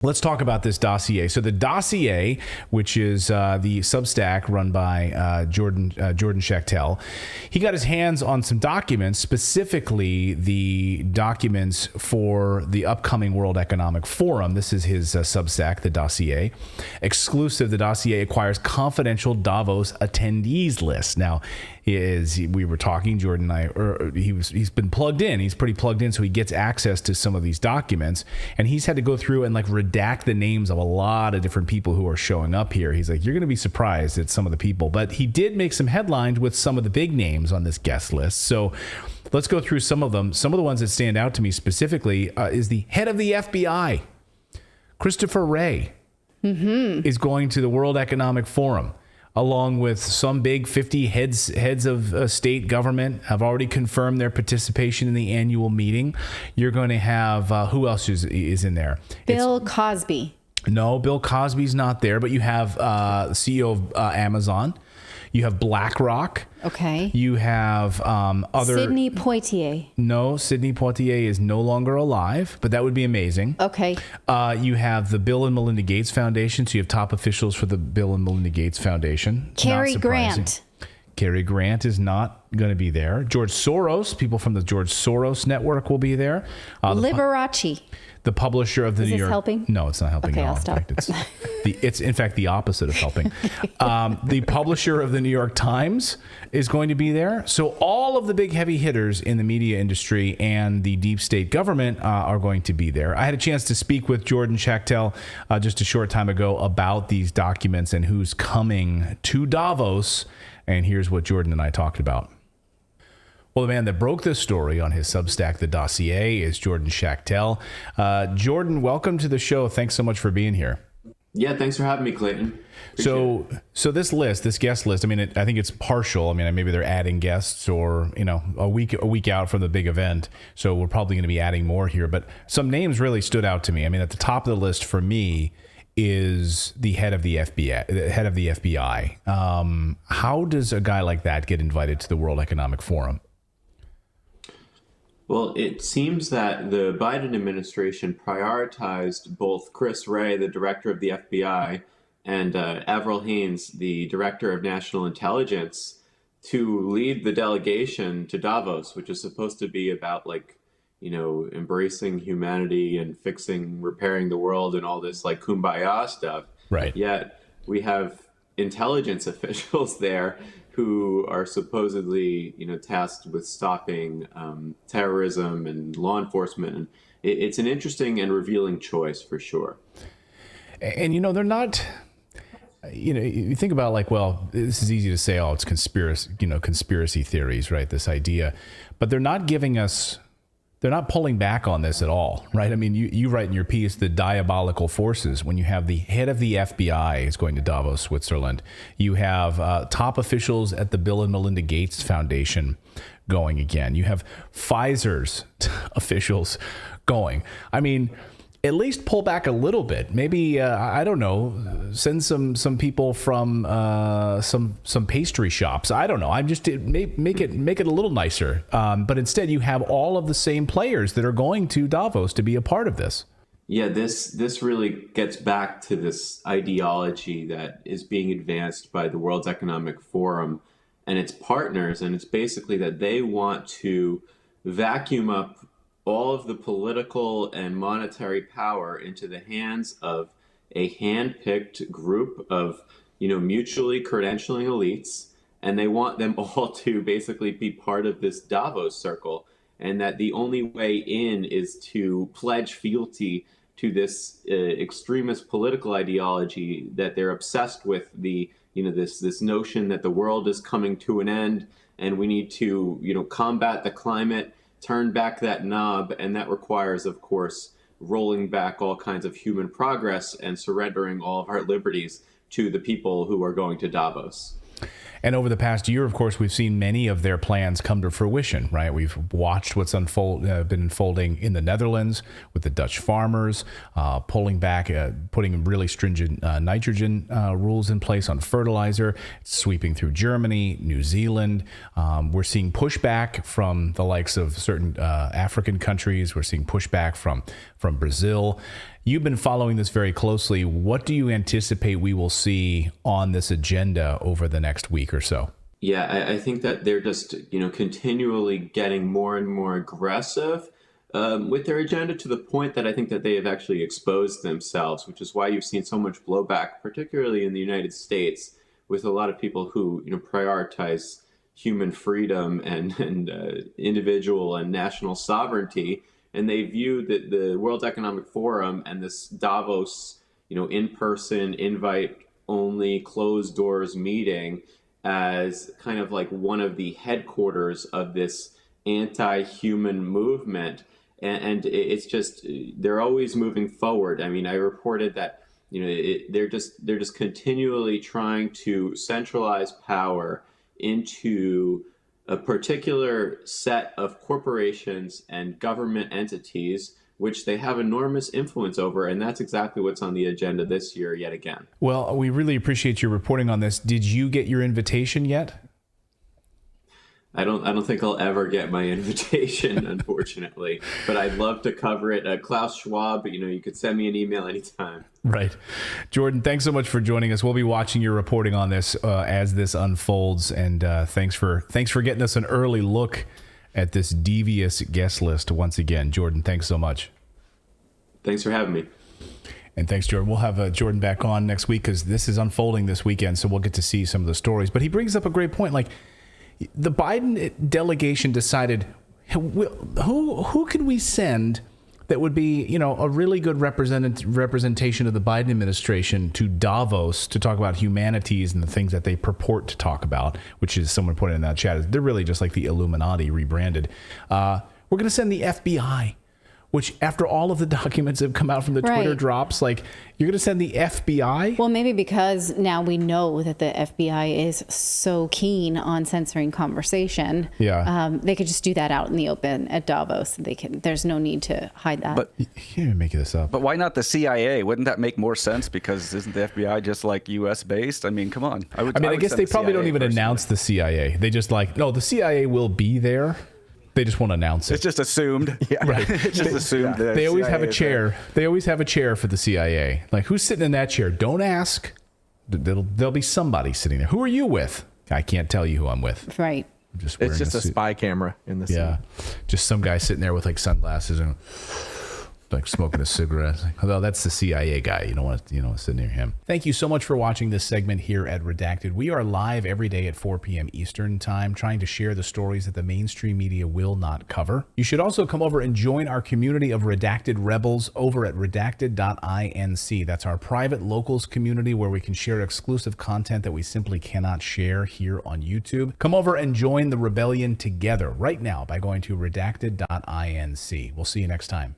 Let's talk about this dossier. So the dossier, which is the Substack run by Jordan Schachtel, he got his hands on some documents, specifically the documents for the upcoming World Economic Forum. This is his Substack, the dossier. Exclusive, the dossier acquires confidential Davos attendees list. Now, we were talking, Jordan and I, he's been plugged in. He's pretty plugged in, so he gets access to some of these documents, and he's had to go through and redact the names of a lot of different people who are showing up here. He's like, you're going to be surprised at some of the people, but he did make some headlines with some of the big names on this guest list. So let's go through some of them. Some of the ones that stand out to me specifically is the head of the FBI, Christopher Wray, is going to the World Economic Forum, along with some big 50 heads of state government have already confirmed their participation in the annual meeting. You're going to have, who else is in there? Bill Cosby. No, Bill Cosby's not there, but you have CEO of Amazon. You have BlackRock. Okay. You have other... Sidney Poitier. No, Sidney Poitier is no longer alive, but that would be amazing. Okay. You have the Bill and Melinda Gates Foundation, so you have top officials for the Bill and Melinda Gates Foundation. Cary Grant. Cary Grant is not going to be there. George Soros, people from the George Soros Network will be there. Liberace. The publisher of the New York... Is this helping? No, it's not helping okay, at all. I'll stop. In fact, it's in fact the opposite of helping. The publisher of the New York Times is going to be there. So all of the big heavy hitters in the media industry and the deep state government are going to be there. I had a chance to speak with Jordan Schachtel just a short time ago about these documents and who's coming to Davos. And here's what Jordan and I talked about. Well, the man that broke this story on his Substack, The Dossier, is Jordan Schachtel. Jordan, welcome to the show. Thanks so much for being here. Yeah, thanks for having me, Clayton. So this guest list, I mean, I think it's partial. I mean, maybe they're adding guests or, a week out from the big event. So we're probably going to be adding more here. But some names really stood out to me. I mean, at the top of the list for me is the head of the FBI. How does a guy like that get invited to the World Economic Forum? Well, it seems that the Biden administration prioritized both Chris Wray, the director of the FBI, and Avril Haines, the director of national intelligence, to lead the delegation to Davos, which is supposed to be about embracing humanity and repairing the world and all this kumbaya stuff. Right. Yet we have intelligence officials there who are supposedly, tasked with stopping terrorism and law enforcement. And it's an interesting and revealing choice for sure. And, they're not, you think about this is easy to say, it's conspiracy theories, right? This idea, but they're not giving us, they're not pulling back on this at all, right? I mean, you write in your piece, the diabolical forces, when you have the head of the FBI is going to Davos, Switzerland. You have top officials at the Bill and Melinda Gates Foundation going again. You have Pfizer's officials going. I mean, at least pull back a little bit. Maybe, I don't know, send some people from some pastry shops. I don't know. I'm just make it a little nicer. But instead, you have all of the same players that are going to Davos to be a part of this. Yeah, this really gets back to this ideology that is being advanced by the World Economic Forum and its partners. And it's basically that they want to vacuum up all of the political and monetary power into the hands of a hand-picked group of, mutually credentialing elites. And they want them all to basically be part of this Davos circle. And that the only way in is to pledge fealty to this extremist political ideology that they're obsessed with, this notion that the world is coming to an end and we need to, combat the climate, turn back that knob, and that requires, of course, rolling back all kinds of human progress and surrendering all of our liberties to the people who are going to Davos. And over the past year, of course, we've seen many of their plans come to fruition, right? We've watched what's been unfolding in the Netherlands with the Dutch farmers, pulling back, putting really stringent nitrogen rules in place on fertilizer, sweeping through Germany, New Zealand. We're seeing pushback from the likes of certain African countries. We're seeing pushback from Brazil. You've been following this very closely. What do you anticipate we will see on this agenda over the next week or so? Yeah, I think that they're just, continually getting more and more aggressive with their agenda, to the point that I think that they have actually exposed themselves, which is why you've seen so much blowback, particularly in the United States, with a lot of people who, prioritize human freedom and individual and national sovereignty. And they view the World Economic Forum and this Davos, in-person, invite-only, closed-doors meeting as kind of like one of the headquarters of this anti-human movement. And it's just, they're always moving forward. I mean, I reported that, they're just continually trying to centralize power into a particular set of corporations and government entities, which they have enormous influence over. And that's exactly what's on the agenda this year yet again. Well, we really appreciate your reporting on this. Did you get your invitation yet? I don't think I'll ever get my invitation, unfortunately, but I'd love to cover it. Klaus Schwab, you could send me an email anytime. Right. Jordan, thanks so much for joining us. We'll be watching your reporting on this as this unfolds. And thanks for getting us an early look at this devious guest list once again. Jordan, thanks so much. Thanks for having me. And thanks, Jordan. We'll have Jordan back on next week because this is unfolding this weekend, so we'll get to see some of the stories. But he brings up a great point. Like, the Biden delegation decided, who can we send that would be, a really good representation of the Biden administration to Davos to talk about humanities and the things that they purport to talk about, which is, someone put in that chat, they're really just like the Illuminati rebranded. We're going to send the FBI, which, after all of the documents have come out from the Twitter drops, like, you're going to send the FBI? Well, maybe because now we know that the FBI is so keen on censoring conversation. Yeah. They could just do that out in the open at Davos. There's no need to hide that. But You can't even make this up. But why not the CIA? Wouldn't that make more sense? Because isn't the FBI just like U.S. based? I mean, come on. I guess they probably don't even announce the CIA. They just no, the CIA will be there. They just won't announce it. It's just assumed. Yeah. Right. It's just assumed. Yeah. They always have a chair. They always have a chair for the CIA. Like, who's sitting in that chair? Don't ask. There'll be somebody sitting there. Who are you with? I can't tell you who I'm with. Right. I'm just It's just a spy camera in the scene. Yeah. Just some guy sitting there with like sunglasses and like smoking a cigarette. Although that's the CIA guy. You don't want to, sit near him. Thank you so much for watching this segment here at Redacted. We are live every day at 4 p.m. Eastern time, trying to share the stories that the mainstream media will not cover. You should also come over and join our community of Redacted Rebels over at Redacted.inc. That's our private locals community where we can share exclusive content that we simply cannot share here on YouTube. Come over and join the rebellion together right now by going to Redacted.inc. We'll see you next time.